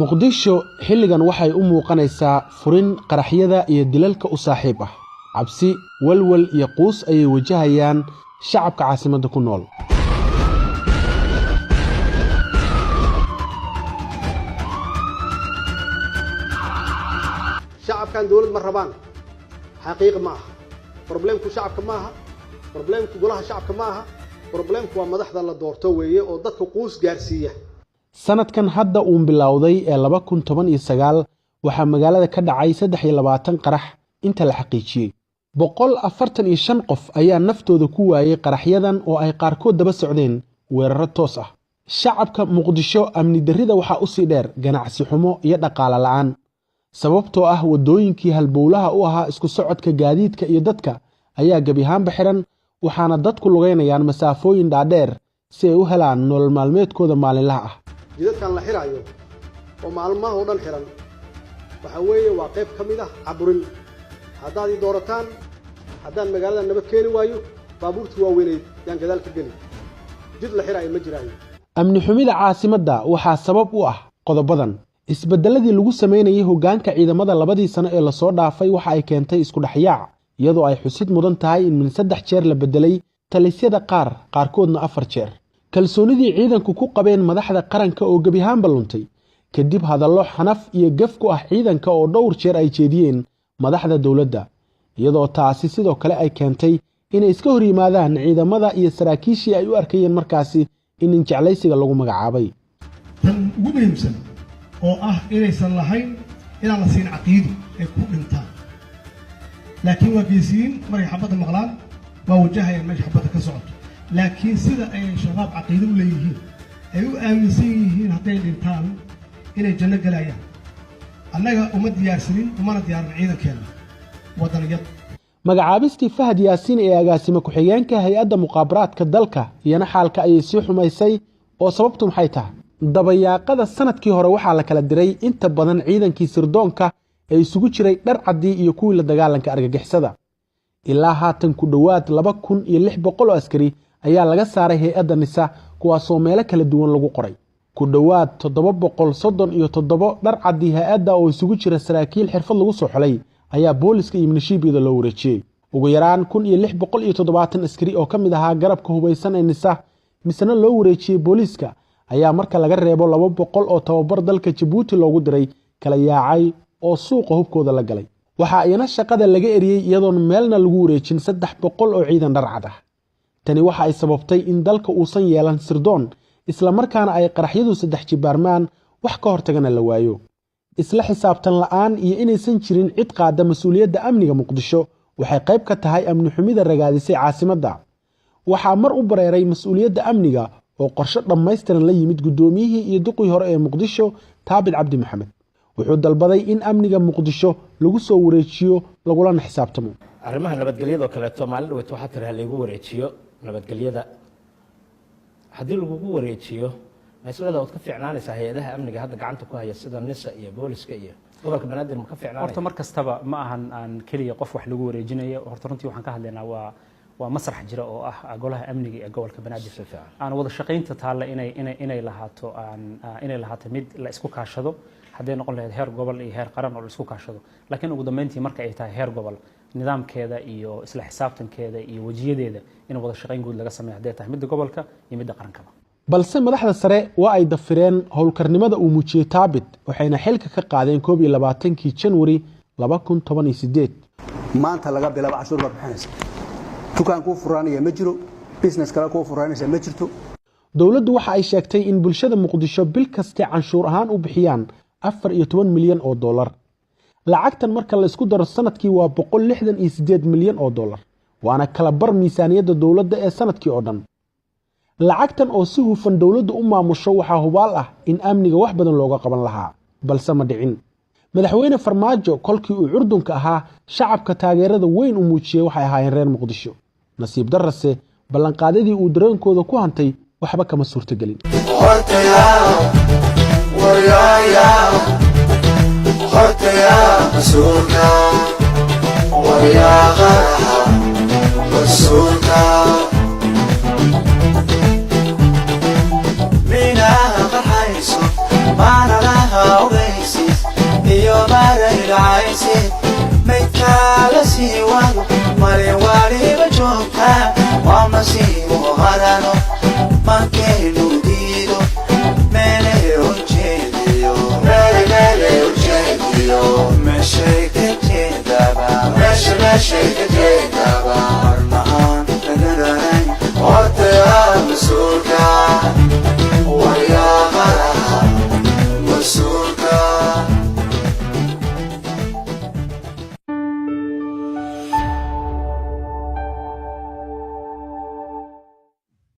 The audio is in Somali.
muqdisho xilligan waxay u muuqanaysaa furin qaraxyada iyo dilalka u saaxiib ah cabsi walwal iyo quus ay wajahayaan shacabka caasimadda ku nool shacabkan dawlad ma rabaan xaqiiq ma aha problemku shacabka ma aha problemku golaha shacabka ma aha problemku waa madaxda la doorto weeye oo dadka quus gaarsiiya sanadkan hadda uu bilowday ee 2019 waxa magaalada ka dhacay 23 qarax inta la xaqiijiyay 145 qof ayaa naftooda ku waayay qaraxyadan oo ay qaarkood daba socdeen weeraro toos ah shacabka muqdisho amni darrida waxa u sii dheer ganacsi xumo iyo dhaqaale la'aan sababtoo ah wadooyinkii halbowlaha u ahaa isku socodka gaadiidka iyo dadka ayaa gabi ahaanba xiran waxaana dadku lugeynayaan masaafooyin dhaadheer si ay u helaan nolol maalmeedkooda maalinlaha ah jidadkan la xirayo oo maalmaha oo dhan xiran waxa weeye waa qayb ka mid ah caburin haddaad ii doorataan haddaan magaalada nabad keeni waayo baabuurtii waaweynay yaan gadaal ka geli jid la xirayo ma jiraayo amni xumida caasimadda waxaa sabab u ah qodobadan isbedeladii lagu sameynayay hoggaanka ciidamada labadii sano ee la soo dhaafay waxa ay keentay isku dhaxyaac iyadoo ay xusid mudan tahay in min 3 jeer la bedelay talisyada qaarkoodna 4 jeer kalsoonidii ciidanku ku qabeen madaxda qaranka oo gabi ahaan baluntay kadib hadallo xanaf iyo gaf ku ah ciidanka oo dhowr jeer ay jeediyeen madaxda dawladda iyadoo taasi sidoo kale ay keentay inay iska hor yimaadaan ciidamada iyo saraakiishii ay u arkayeen markaasi in jeclaysiga lagu magacaabay tan ugu muhiimsan oo ah inaysan lahayn inaan la siin caqiido ay ku dhintaan laakiin waa geesiin markay xabadda maqlaan waa wajahayaan meesha xabadda ka socoto laakiin sida ay shabaab caqiido u leeyihiin ay u aaminsan yihiin hadday dhintaan inay janno galayaan annaga uma diyaarsanin umana diyaarin ciidankeena waddaniyad magacaabistii Fahad Yaasiin ee agaasima ku-xigeenka hay'adda muqaabaraadka dalka iyana xaalka ayay sii xumaysay oo sababtu maxay tahay dabayaaqada sanadkii hore waxaa la kala diray inta badan ciidankii sirdoonka ee isugu jiray dhar cadii iyo kuwii la dagaalanka argagixisada ilaa haatan ku dhawaad 2600 askari ayaa laga saaray hay'adda nisa kuwaasoo meelo kala duwan lagu qoray ku dhawaad 737 dhar cadii hay'adda oo isugu jira saraakiil xirfad lagu soo xulay ayaa booliska iyo milishiibiyada loo wareejiyay ugu yaraan 1670 askari oo ka mid ahaa garabka hubeysan ee nisa misna loo wareejiyay booliska ayaa marka laga reebo 200 oo tababar dalka Djibouti loogu diray kala yaacay oo suuqa hubkooda la galay waxa ayna shaqada laga eriyay iyadoo meelna lagu wareejin 300 oo ciidan dhar cad ah tani waxa ay sababtay in dalka uusan yeelan sirdoon isla markaana ay qaraxyadu 3 jibaarmaan wax ka hortagana la waayo isla xisaabtan la'aan iyo inaysan jirin cid qaada mas'uuliyadda amniga muqdisho waxay qayb ka tahay amni xumida ragaadisay caasimadda waxa mar u bareeray mas'uuliyadda amniga oo qorshe dhammaystiran la yimid gudoomiyihii iyo duqii hore ee muqdisho taabid cabdi maxamed wuxuu dalbaday in amniga muqdisho lagu soo wareejiyo laguna xisaabtamo arrimaha nabadgelyada oo kale Soomaalidu waxa tiraahay lagu wareejiyo nabadgelyada hadii lagu wareejiyo mas'uuliyadda oo ka fiicnaanaysa hay'adaha amniga hadda gacanta ku haya sida nisa iyo booliska iyo gobolka banaadir ma ka fiicnaanay horta markastaba ma ahan aan kaliya qof wax lagu wareejinayo horta runtii waxaan ka hadlaynaa waa masrax jira oo ah golaha amniga ee gobolka banaadir aan wada shaqaynta taala inay lahaato mid la isku kaashado haddii noqon lahayd heer gobol iyo heer qaran oo la isku kaashado laakiin ugu dambeyntii marka ay tahay heer gobol nidaamkeeda iyo isla xisaabtankeeda iyo wajiyadeeda in wada shaqayn guud laga sameeyo haddii tahay midda gobolka iyo midda qarankaba balse madaxda sare waa ay dafireen howlkarnimada uu muujiyay taabid waxayna xilka ka qaadeen 22 January 2018 maanta laga bilaabo cashuur ma bixinaysa dukaan ku furaanaya ma jiro business kale ku furaanaysa ma jirto dawladdu waxa ay sheegtay in bulshada muqdisho bil kasta canshuur ahaan u bixiyaan 14 milyan oo dollar lacagtan marka la isku daro sanadkii waa 168 milyan oo dollar waana kala bar miisaaniyadda dawladda ee sanadkii oo dhan lacagtan oo si hufan dawladdu u maamusho waxa hubaal ah in amniga wax badan looga qaban lahaa balse ma dhicin madaxweyne farmaajo kolkii uu curdunka ahaa shacabka taageerada weyn u muujiyay waxay ahaayeen reer muqdisho nasiib darrase ballanqaadadii uu dareenkooda ku hantay waxba kama suurtagelin ما لها شيء كتابة